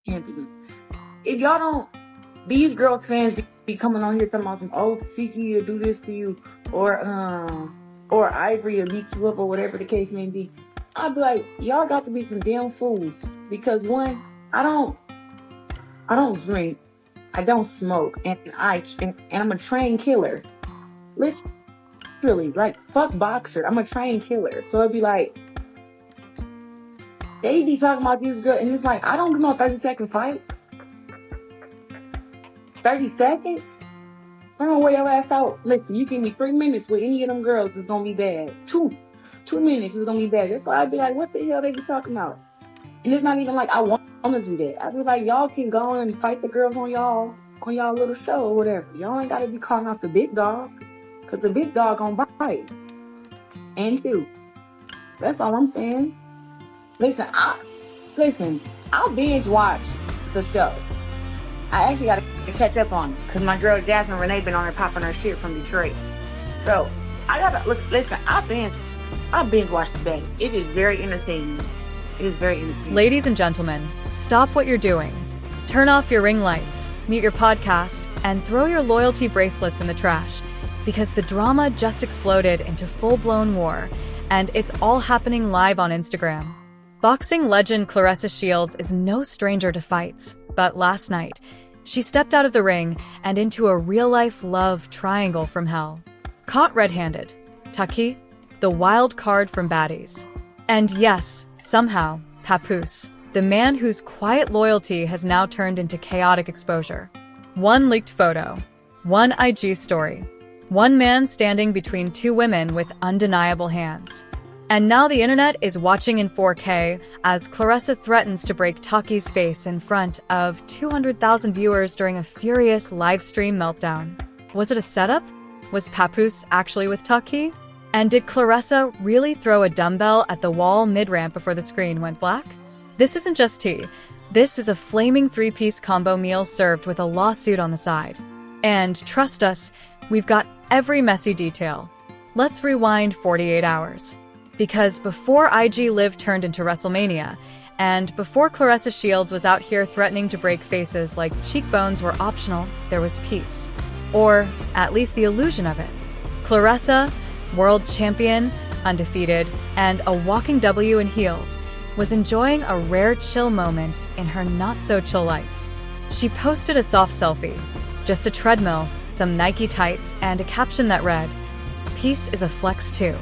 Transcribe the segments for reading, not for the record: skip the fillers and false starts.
champion. If y'all don't, these girls fans be coming on here talking about some, oh, Tesehki will do this to you, or Ivory will beat you up, or whatever the case may be. I'd be like, y'all got to be some damn fools, because one, I don't drink, I don't smoke, and I'm a trained killer. Literally, like, fuck boxer, I'm a trained killer. So it'd be like, they be talking about these girls, and it's like, I don't do no 30-second fights. 30 seconds? I'm gonna wear your ass out. Listen, you give me 3 minutes with any of them girls, it's gonna be bad. Two minutes is gonna be bad. That's why I'd be like, what the hell they be talking about? And it's not even like I want to do that. I'd be like, y'all can go and fight the girls on y'all little show or whatever. Y'all ain't gotta be calling out the big dog, cause the big dog gonna bite. And two. That's all I'm saying. Listen, I'll binge watch the show. I actually gotta catch up on it, because my girl Jasmine Renee been on there popping her shit from Detroit. So I gotta listen, I binge watch the bed. It is very entertaining. It is very entertaining. Ladies and gentlemen, stop what you're doing. Turn off your ring lights, mute your podcast, and throw your loyalty bracelets in the trash, because the drama just exploded into full-blown war, and it's all happening live on Instagram. Boxing legend Claressa Shields is no stranger to fights, but last night, she stepped out of the ring and into a real-life love triangle from hell. Caught red-handed, Tesehki, the wild card from Baddies. And yes, somehow, Papoose, the man whose quiet loyalty has now turned into chaotic exposure. One leaked photo, one IG story, one man standing between two women with undeniable hands. And now the internet is watching in 4K as Claressa threatens to break Tesehki's face in front of 200,000 viewers during a furious live stream meltdown. Was it a setup? Was Papoose actually with Tesehki? And did Claressa really throw a dumbbell at the wall mid-ramp before the screen went black? This isn't just tea. This is a flaming 3-piece combo meal served with a lawsuit on the side. And trust us, we've got every messy detail. Let's rewind 48 hours. Because before IG Live turned into WrestleMania, and before Claressa Shields was out here threatening to break faces like cheekbones were optional, there was peace. Or at least the illusion of it. Claressa, world champion, undefeated, and a walking W in heels, was enjoying a rare chill moment in her not-so-chill life. She posted a soft selfie, just a treadmill, some Nike tights, and a caption that read, "Peace is a flex too."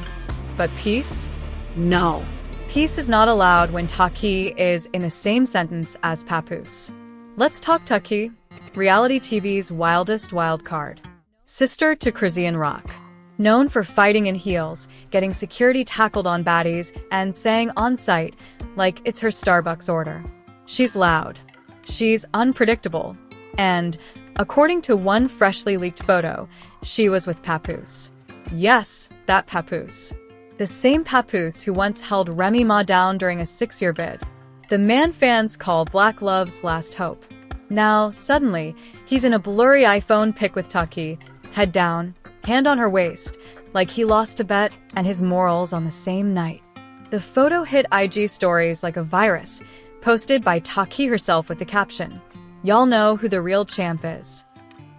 But peace? No. Peace is not allowed when Tesehki is in the same sentence as Papoose. Let's talk Tesehki, reality TV's wildest wild card. Sister to Chrisian Rock. Known for fighting in heels, getting security tackled on baddies, and saying on site like it's her Starbucks order. She's loud. She's unpredictable. And, according to one freshly leaked photo, she was with Papoose. Yes, that Papoose. The same Papoose who once held Remy Ma down during a 6-year bid. The man fans call Black Love's last hope. Now, suddenly, he's in a blurry iPhone pic with Tesehki, head down, hand on her waist, like he lost a bet and his morals on the same night. The photo hit IG stories like a virus, posted by Tesehki herself with the caption, "Y'all know who the real champ is."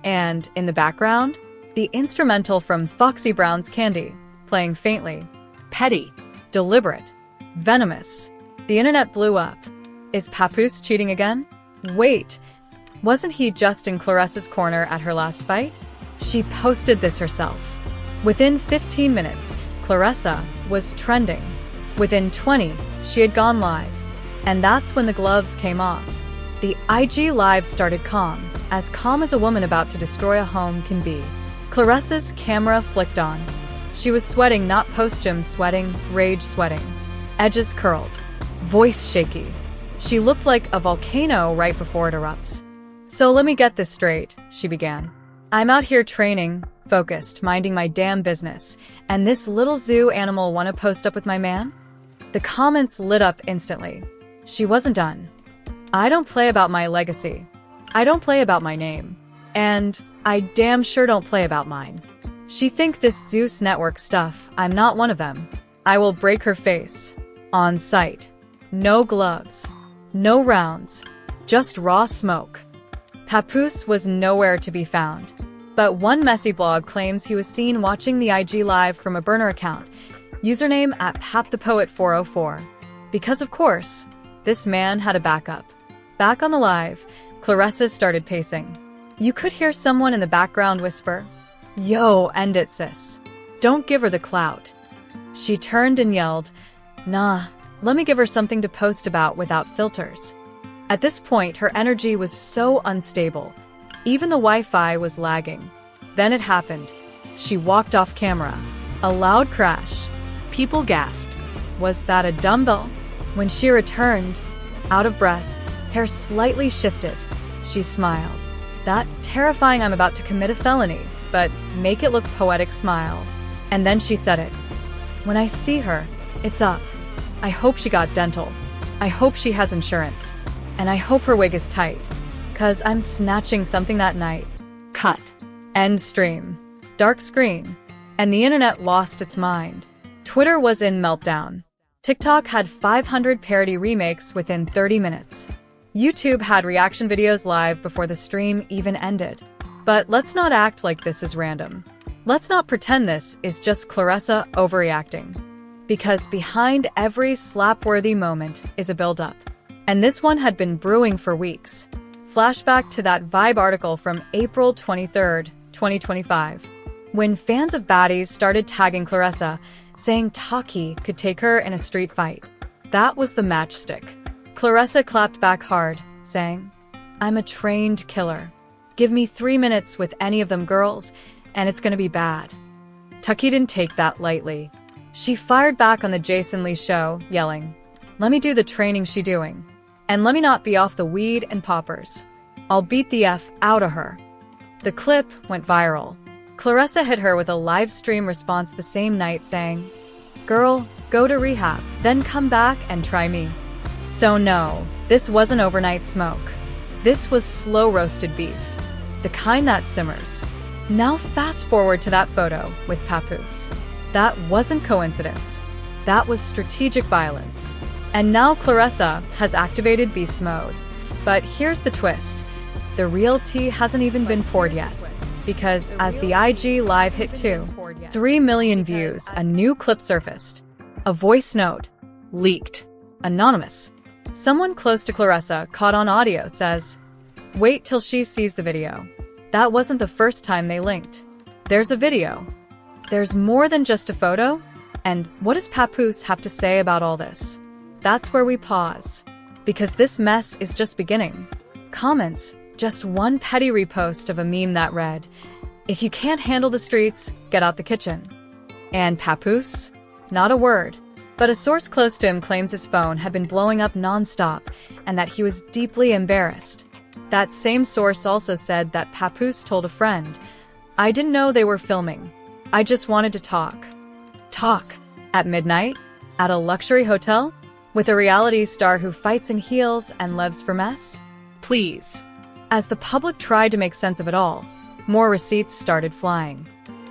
And, in the background, the instrumental from Foxy Brown's Candy, playing faintly. Petty, deliberate, venomous. The internet blew up. Is Papoose cheating again? Wait, wasn't he just in Claressa's corner at her last fight? She posted this herself. Within 15 minutes, Claressa was trending. Within 20, she had gone live. And that's when the gloves came off. The IG live started calm as a woman about to destroy a home can be. Claressa's camera flicked on. She was sweating, not post-gym sweating, rage sweating. Edges curled. Voice shaky. She looked like a volcano right before it erupts. "So let me get this straight," she began. "I'm out here training, focused, minding my damn business, and this little zoo animal wanna post up with my man?" The comments lit up instantly. She wasn't done. "I don't play about my legacy. I don't play about my name. And I damn sure don't play about mine. She think this Zeus network stuff, I'm not one of them. I will break her face. On sight. No gloves. No rounds. just raw smoke. Papoose was nowhere to be found. But one messy blog claims he was seen watching the IG live from a burner account, username at PapThePoet404. Because of course, this man had a backup. Back on the live, Claressa started pacing. You could hear someone in the background whisper, "Yo, end it, sis. Don't give her the clout." She turned and yelled, "Nah, let me give her something to post about without filters." At this point, her energy was so unstable. Even the Wi-Fi was lagging. Then it happened. She walked off camera. A loud crash. People gasped. Was that a dumbbell? When she returned, out of breath, hair slightly shifted, she smiled. That terrifying "I'm about to commit a felony, but make it look poetic" smile. And then she said it. "When I see her, it's up. I hope she got dental. I hope she has insurance. And I hope her wig is tight. 'Cause I'm snatching something that night." Cut. End stream. Dark screen. And the internet lost its mind. Twitter was in meltdown. TikTok had 500 parody remakes within 30 minutes. YouTube had reaction videos live before the stream even ended. But let's not act like this is random. Let's not pretend this is just Claressa overreacting. Because behind every slap-worthy moment is a build-up. And this one had been brewing for weeks. Flashback to that Vibe article from April 23rd, 2025. When fans of Baddies started tagging Claressa, saying Taki could take her in a street fight. That was the matchstick. Claressa clapped back hard, saying, "I'm a trained killer. Give me 3 minutes with any of them girls, and it's gonna be bad." Taki didn't take that lightly. She fired back on the Jason Lee show, yelling, "Let me do the training she doing. And let me not be off the weed and poppers. I'll beat the F out of her." The clip went viral. Claressa hit her with a live stream response the same night saying, "Girl, go to rehab, then come back and try me." So no, this wasn't overnight smoke. This was slow-roasted beef. The kind that simmers. Now fast forward to that photo with Papoose. That wasn't coincidence. That was strategic violence. And now Claressa has activated beast mode. But here's the twist. The real tea hasn't even been poured yet. Because as the IG live hit 3 million views, a new clip surfaced. A voice note. Leaked. Anonymous. Someone close to Claressa caught on audio says, "Wait till she sees the video." That wasn't the first time they linked. There's a video. There's more than just a photo. And what does Papoose have to say about all this? That's where we pause. Because this mess is just beginning. Comments. Just one petty repost of a meme that read, "If you can't handle the streets, get out the kitchen." And Papoose? Not a word. But a source close to him claims his phone had been blowing up non-stop and that he was deeply embarrassed. That same source also said that Papoose told a friend, "I didn't know they were filming. I just wanted to talk." Talk? At midnight? At a luxury hotel? With a reality star who fights in heels and lives for mess? Please. As the public tried to make sense of it all, more receipts started flying.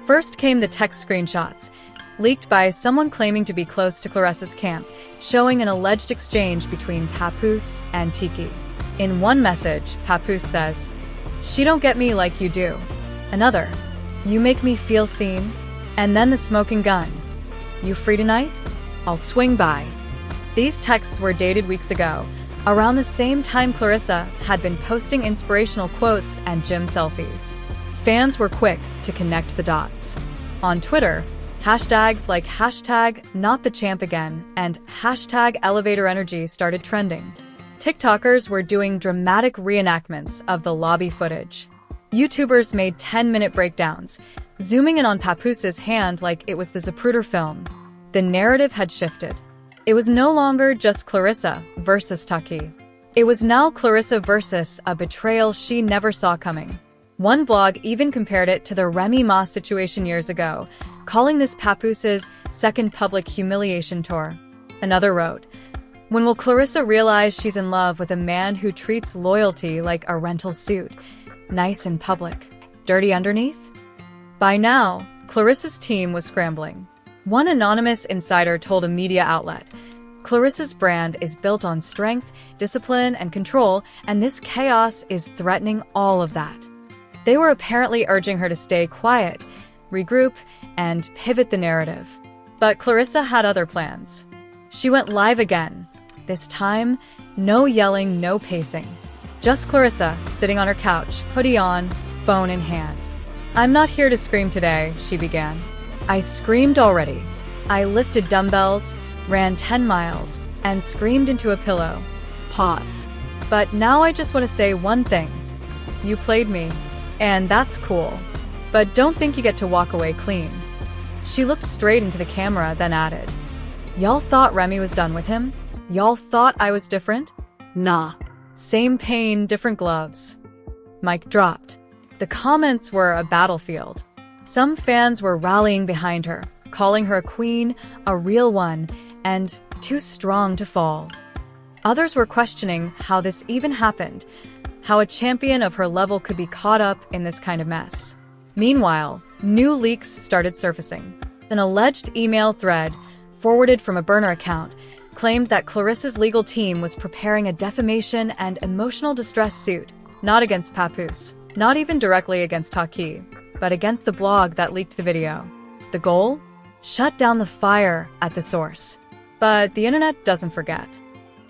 First came the text screenshots, leaked by someone claiming to be close to Claressa's camp, showing an alleged exchange between Papoose and Tiki. In one message, Papoose says, "She don't get me like you do." Another, "You make me feel seen." And then the smoking gun. "You free tonight? I'll swing by." These texts were dated weeks ago, around the same time Claressa had been posting inspirational quotes and gym selfies. Fans were quick to connect the dots. On Twitter, hashtags like #NotTheChampAgain and #ElevatorEnergy started trending. TikTokers were doing dramatic reenactments of the lobby footage. YouTubers made 10-minute breakdowns, zooming in on Papoose's hand like it was the Zapruder film. The narrative had shifted. It was no longer just Claressa versus Taki. It was now Claressa versus a betrayal she never saw coming. One blog even compared it to the Remy Ma situation years ago, calling this Papoose's second public humiliation tour. Another wrote, "When will Claressa realize she's in love with a man who treats loyalty like a rental suit? Nice in public, dirty underneath?" By now, Claressa's team was scrambling. One anonymous insider told a media outlet, Clarissa's brand is built on strength, discipline, and control, and this chaos is threatening all of that. They were apparently urging her to stay quiet, regroup, and pivot the narrative. But Claressa had other plans. She went live again. This time, no yelling, no pacing. Just Claressa sitting on her couch, hoodie on, phone in hand. "I'm not here to scream today," she began. "I screamed already. I lifted dumbbells, ran 10 miles, and screamed into a pillow." Pause. "But now I just want to say one thing. You played me, and that's cool. But don't think you get to walk away clean." She looked straight into the camera, then added, "Y'all thought Remy was done with him? Y'all thought I was different? Nah. Same pain, different gloves." Mic dropped. The comments were a battlefield. Some fans were rallying behind her, calling her a queen, a real one, and too strong to fall. Others were questioning how this even happened, how a champion of her level could be caught up in this kind of mess. Meanwhile, new leaks started surfacing. An alleged email thread, forwarded from a burner account, claimed that Claressa's legal team was preparing a defamation and emotional distress suit, not against Papoose, not even directly against Tesehki, but against the blog that leaked the video. The goal? Shut down the fire at the source. But the internet doesn't forget.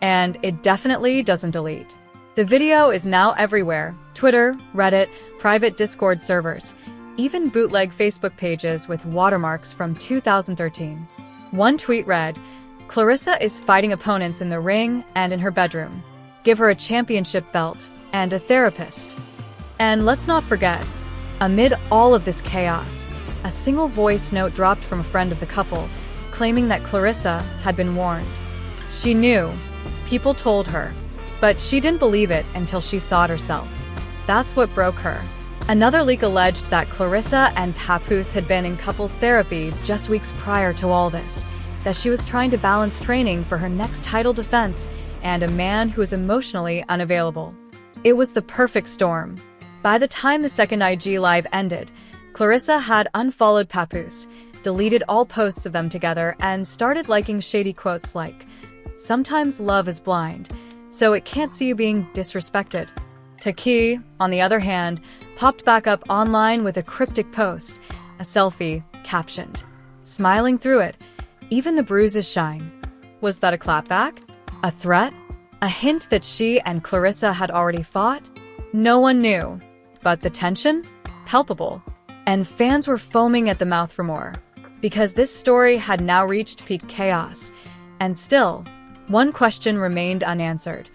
And it definitely doesn't delete. The video is now everywhere: Twitter, Reddit, private Discord servers, even bootleg Facebook pages with watermarks from 2013. One tweet read, "Claressa is fighting opponents in the ring and in her bedroom. Give her a championship belt and a therapist." And let's not forget, amid all of this chaos, a single voice note dropped from a friend of the couple, claiming that Claressa had been warned. She knew. People told her. But she didn't believe it until she saw it herself. That's what broke her. Another leak alleged that Claressa and Papoose had been in couples therapy just weeks prior to all this, that she was trying to balance training for her next title defense and a man who was emotionally unavailable. It was the perfect storm. By the time the second IG Live ended, Claressa had unfollowed Papoose, deleted all posts of them together, and started liking shady quotes like, "Sometimes love is blind, so it can't see you being disrespected." Tesehki, on the other hand, popped back up online with a cryptic post, a selfie, captioned, "Smiling through it, even the bruises shine." Was that a clapback? A threat? A hint that she and Claressa had already fought? No one knew. But the tension? Palpable. And fans were foaming at the mouth for more. Because this story had now reached peak chaos. And still, one question remained unanswered.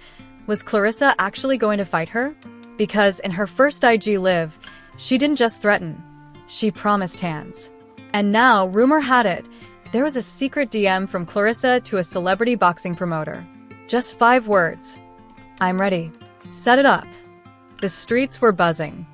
Was Claressa actually going to fight her? Because in her first IG Live, she didn't just threaten. She promised hands. And now, rumor had it, there was a secret DM from Claressa to a celebrity boxing promoter. Just 5 words. "I'm ready. Set it up." The streets were buzzing.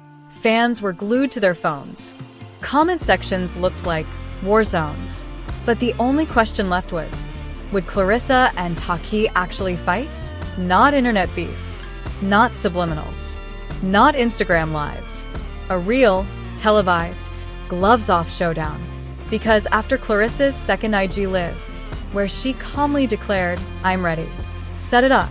Fans were glued to their phones. Comment sections looked like war zones. But the only question left was, would Claressa and Tesehki actually fight? Not internet beef. Not subliminals. Not Instagram lives. A real, televised, gloves-off showdown. Because after Claressa's second IG Live, where she calmly declared, "I'm ready. Set it up,"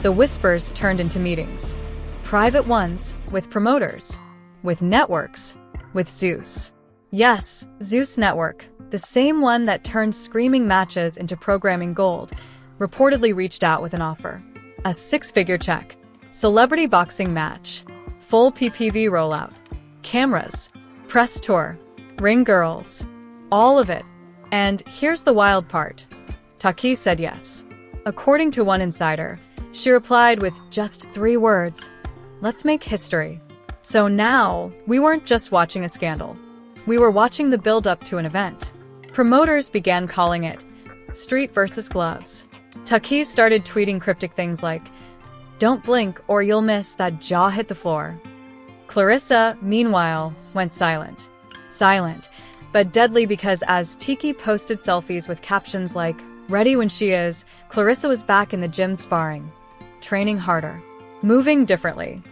the whispers turned into meetings. Private ones, with promoters, with networks, with Zeus. Yes, Zeus Network, the same one that turned screaming matches into programming gold, reportedly reached out with an offer. A 6-figure check. Celebrity boxing match. Full PPV rollout. Cameras. Press tour. Ring girls. All of it. And here's the wild part. Tesehki said yes. According to one insider, she replied with just 3 words. "Let's make history." So now, we weren't just watching a scandal. We were watching the build-up to an event. Promoters began calling it street versus gloves. Tesehki started tweeting cryptic things like, "Don't blink or you'll miss that jaw hit the floor." Claressa, meanwhile, went silent. Silent, but deadly, because as Tesehki posted selfies with captions like, "Ready when she is," Claressa was back in the gym sparring, training harder, moving differently.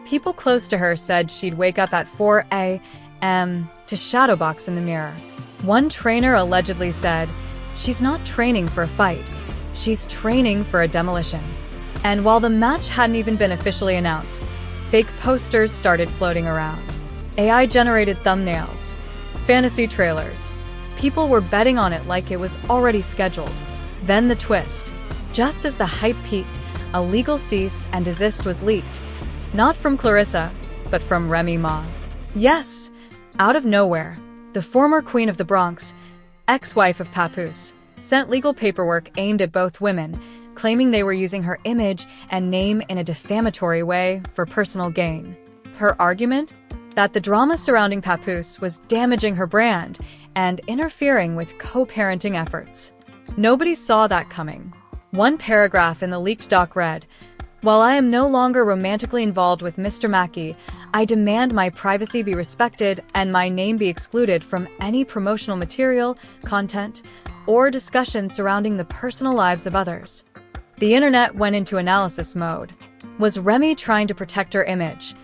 People close to her said she'd wake up at 4 a.m. to shadowbox in the mirror. One trainer allegedly said, "She's not training for a fight. She's training for a demolition. And while the match hadn't even been officially announced, fake posters started floating around. AI-generated thumbnails, fantasy trailers. People were betting on it like it was already scheduled. Then the twist. Just as the hype peaked, a legal cease and desist was leaked. Not from Claressa, but from Remy Ma. Yes, out of nowhere, the former Queen of the Bronx, ex-wife of Papoose, sent legal paperwork aimed at both women, claiming they were using her image and name in a defamatory way for personal gain. Her argument? That the drama surrounding Papoose was damaging her brand and interfering with co-parenting efforts. Nobody saw that coming. One paragraph in the leaked doc read, "While I am no longer romantically involved with Mr. Mackey, I demand my privacy be respected and my name be excluded from any promotional material, content, or discussion surrounding the personal lives of others." The internet went into analysis mode. Was Remy trying to protect her image?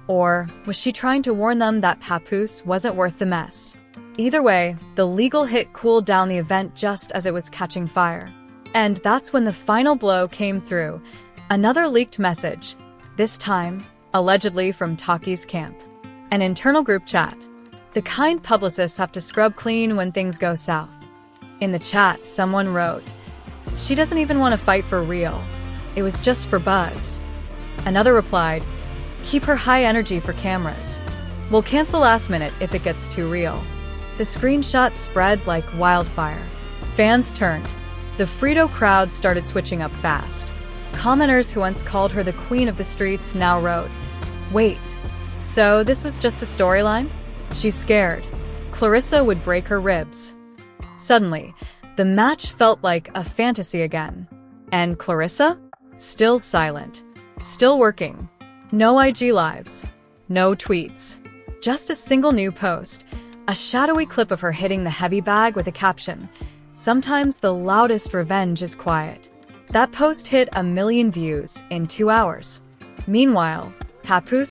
Or was she trying to warn them that Papoose wasn't worth the mess? Either way, the legal hit cooled down the event just as it was catching fire. And that's when the final blow came through. Another leaked message, this time, allegedly from Taki's camp. An internal group chat. The kind publicists have to scrub clean when things go south. In the chat, someone wrote, "She doesn't even want to fight for real. It was just for buzz." Another replied, "Keep her high energy for cameras. We'll cancel last minute if it gets too real." The screenshot spread like wildfire. Fans turned. The Frito crowd started switching up fast. Commenters who once called her the queen of the streets now wrote, "Wait, so this was just a storyline? She's scared. Claressa would break her ribs." Suddenly, the match felt like a fantasy again. And Claressa? Still silent. Still working. No IG lives. No tweets. Just a single new post. A shadowy clip of her hitting the heavy bag with a caption, "Sometimes the loudest revenge is quiet." That post hit 1 million views in 2 hours. Meanwhile, Papoose